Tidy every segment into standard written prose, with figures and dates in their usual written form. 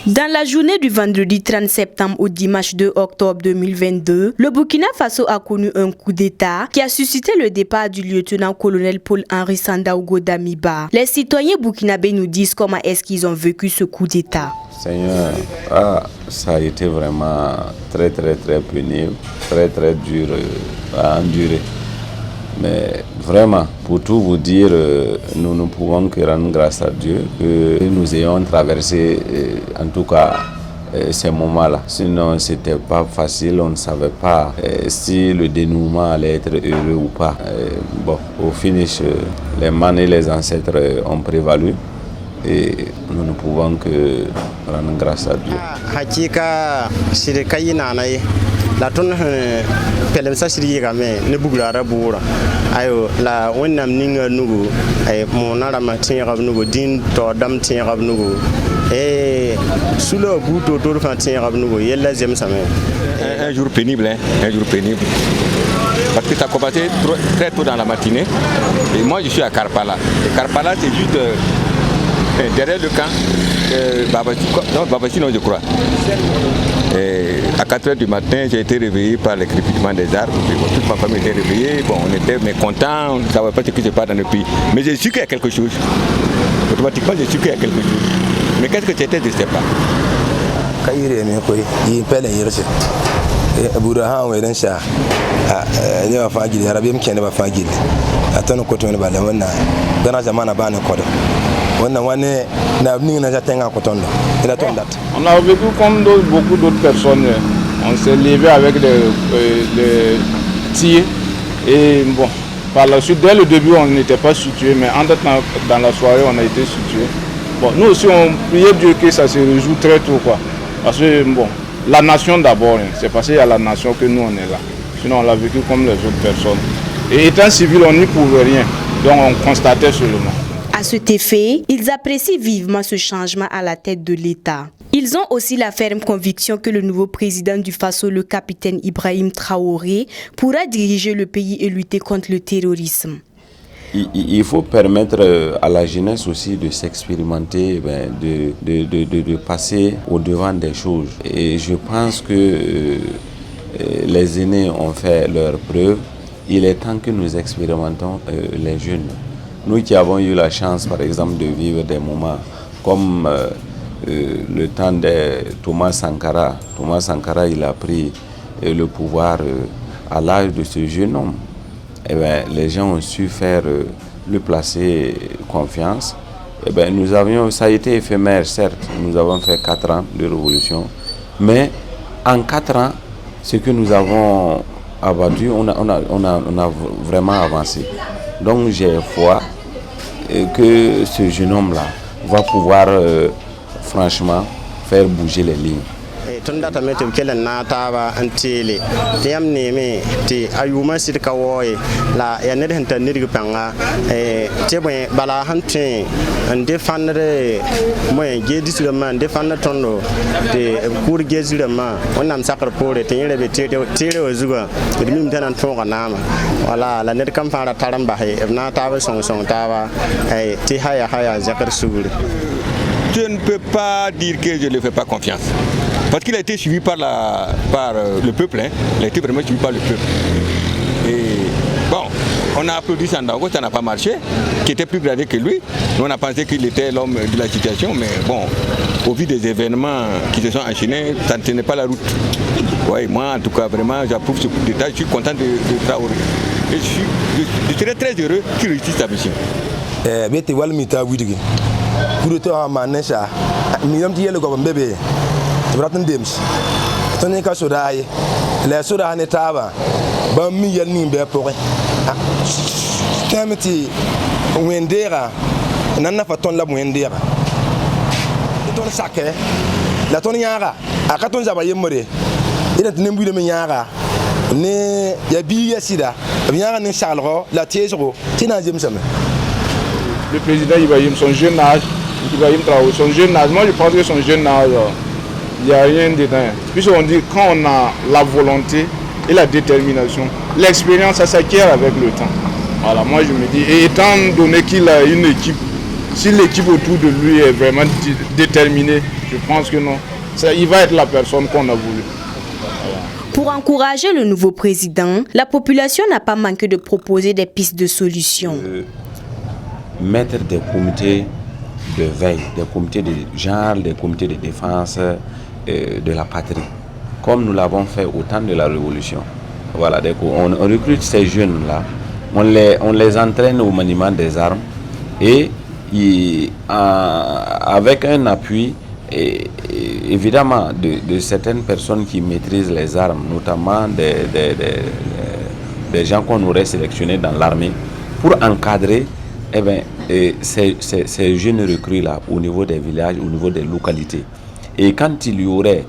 Dans la journée du vendredi 30 septembre au dimanche 2 octobre 2022, le Burkina Faso a connu un coup d'État qui a suscité le départ du lieutenant-colonel Paul-Henri Sandaogo Damiba. Les citoyens burkinabés nous disent comment est-ce qu'ils ont vécu ce coup d'État. Seigneur, ça a été vraiment très pénible, très dur à endurer. Mais vraiment, pour tout vous dire, nous ne pouvons que rendre grâce à Dieu que nous ayons traversé, en tout cas, ces moments-là. Sinon, c'était pas facile, on ne savait pas si le dénouement allait être heureux ou pas. Au finish, les manes et les ancêtres ont prévalu. Et nous ne pouvons que rendre grâce à Dieu. La tonne pelem sa siri game ne bugla rabura ayo la wonnam ninga nugo ay mo nara ma tinga nugo din to dam tinga nugo sulo buto to fa tinga nugo yella zem same un jour pénible parce que ça a commencé très tôt dans la matinée et moi je suis à Karpala et Karpala c'est juste derrière le camp Babachi, non, je crois. Et à 4h du matin, j'ai été réveillé par le crépitement des arbres. Toute ma famille était réveillée. Bon, on était mécontents, on ne savait pas ce qui se passe dans le pays. Mais j'ai su qu'il y a quelque chose. Automatiquement, j'ai su qu'il y a quelque chose. Mais qu'est-ce que c'était, je ne sais pas. On a vécu comme beaucoup d'autres personnes. On s'est levé avec des tirs et bon, par la suite, dès le début, on n'était pas situé, mais en temps, dans la soirée, on a été situé. Bon, nous aussi, on priait Dieu que ça se résout très tôt, quoi. Parce que bon, la nation d'abord, c'est parce qu'il y a la nation que nous on est là. Sinon, on l'a vécu comme les autres personnes. Et étant civil, on n'y pouvait rien, donc on constatait seulement. À cet effet, ils apprécient vivement ce changement à la tête de l'État. Ils ont aussi la ferme conviction que le nouveau président du Faso, le capitaine Ibrahim Traoré, pourra diriger le pays et lutter contre le terrorisme. Il faut permettre à la jeunesse aussi de s'expérimenter, de passer au-devant des choses. Et je pense que les aînés ont fait leurs preuves. Il est temps que nous expérimentons les jeunes. Nous qui avons eu la chance, par exemple, de vivre des moments comme le temps de Thomas Sankara. Thomas Sankara, il a pris le pouvoir à l'âge de ce jeune homme. Eh bien, les gens ont su faire, lui placer confiance. Eh bien, ça a été éphémère, certes. Nous avons fait 4 ans de révolution. Mais en 4 ans, ce que nous avons abattu, on a vraiment avancé. Donc j'ai foi que ce jeune homme-là va pouvoir franchement faire bouger les lignes. Tunda ta mete kelen na taba antele tiam neme ti ayuma sir kawoy la ya ne hanta nirgu panga te boy bala hantin ande fanre moy gedisle man de fanna tondo te kur gedisle man wonnam sakar pore te yele be tere ozuga mim tanan tonga nama wala la ne kam fara taramba he na taba song taba ti haya zakar suguri. Je ne peux pas dire que je ne lui fais pas confiance. Parce qu'il a été suivi par le peuple, hein. Il a été vraiment suivi par le peuple. Et bon, on a applaudi Sandaogo, ça n'a pas marché, qui était plus gradé que lui. Nous on a pensé qu'il était l'homme de la situation, mais bon, au vu des événements qui se sont enchaînés, ça ne tenait pas la route. Ouais, moi en tout cas, vraiment, j'approuve ce coup d'État, je suis content de Traoré. Et je serais très heureux qu'il réussisse sa mission. Bratan Dems. Tony Kasodai, La Soda Hanetava, Bammi Yanin Beapore. Tamati, Wendera, Nana Faton La Wendera. The Ton Sake, La Toniara, Akaton Zabayemore, il est Nembu de Miara, Ne Yabi Yasida, Viana Ne Charles, La Tiesro, Tina Jimson. Le président Ibrahim, son jeune âge, Ibrahim Traoré, son jeune âge, moi je pense que son jeune âge. Il n'y a rien dedans. Puisqu'on dit quand on a la volonté et la détermination, l'expérience ça s'acquiert avec le temps. Voilà, moi je me dis, et étant donné qu'il a une équipe si l'équipe autour de lui est vraiment déterminée, je pense que non. Il va être la personne qu'on a voulu. Pour encourager le nouveau président, la population n'a pas manqué de proposer des pistes de solutions. Mettre des comités de veille, des comités de genre, des comités de défense de la patrie, comme nous l'avons fait au temps de la Révolution. Voilà, on recrute ces jeunes-là, on les entraîne au maniement des armes et avec un appui évidemment de certaines personnes qui maîtrisent les armes, notamment des gens qu'on aurait sélectionnés dans l'armée pour encadrer ces jeunes recrues-là au niveau des villages, au niveau des localités. Et quand il y aurait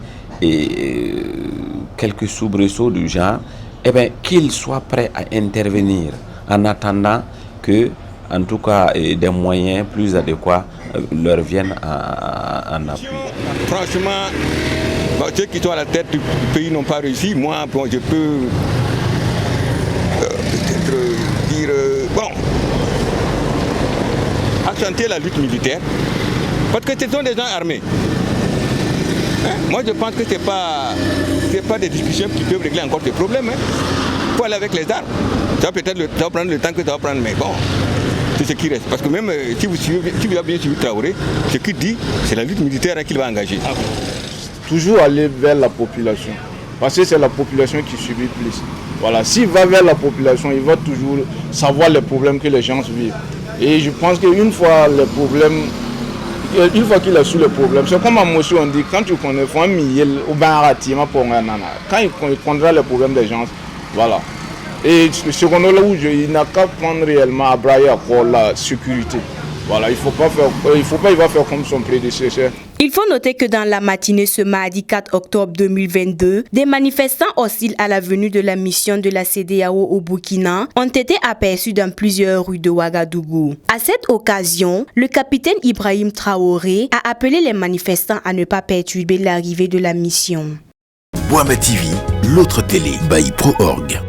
quelques soubresauts du genre, qu'ils soient prêts à intervenir en attendant que, en tout cas, des moyens plus adéquats leur viennent en appui. Franchement, ceux qui sont à la tête du pays n'ont pas réussi. Moi, je peux peut-être dire, accentuer la lutte militaire, parce que ce sont des gens armés. Moi, je pense que ce n'est pas des discussions qui peuvent régler encore des problèmes. Il faut aller avec les armes. Ça va prendre le temps que ça va prendre, mais bon, c'est ce qui reste. Parce que même si vous avez bien suivi Traoré, ce qu'il dit, c'est la lutte militaire qu'il va engager. Toujours aller vers la population, parce que c'est la population qui subit plus. Voilà, s'il va vers la population, il va toujours savoir les problèmes que les gens vivent. Et je pense qu'une fois les problèmes, une fois qu'il a su le problème, c'est comme à Moshi on dit, quand tu connais, il faut un millier ou bien un ratiment pour un nana. Quand il connaîtra les problèmes des gens, voilà. Et ce qu'on a là où il n'a qu'à prendre réellement à brailler à quoi la sécurité. Voilà, il va faire comme son prédécesseur. Il faut noter que dans la matinée ce mardi 4 octobre 2022, des manifestants hostiles à la venue de la mission de la CEDEAO au Burkina ont été aperçus dans plusieurs rues de Ouagadougou. À cette occasion, le capitaine Ibrahim Traoré a appelé les manifestants à ne pas perturber l'arrivée de la mission. Boama TV, l'autre télé by Pro Org.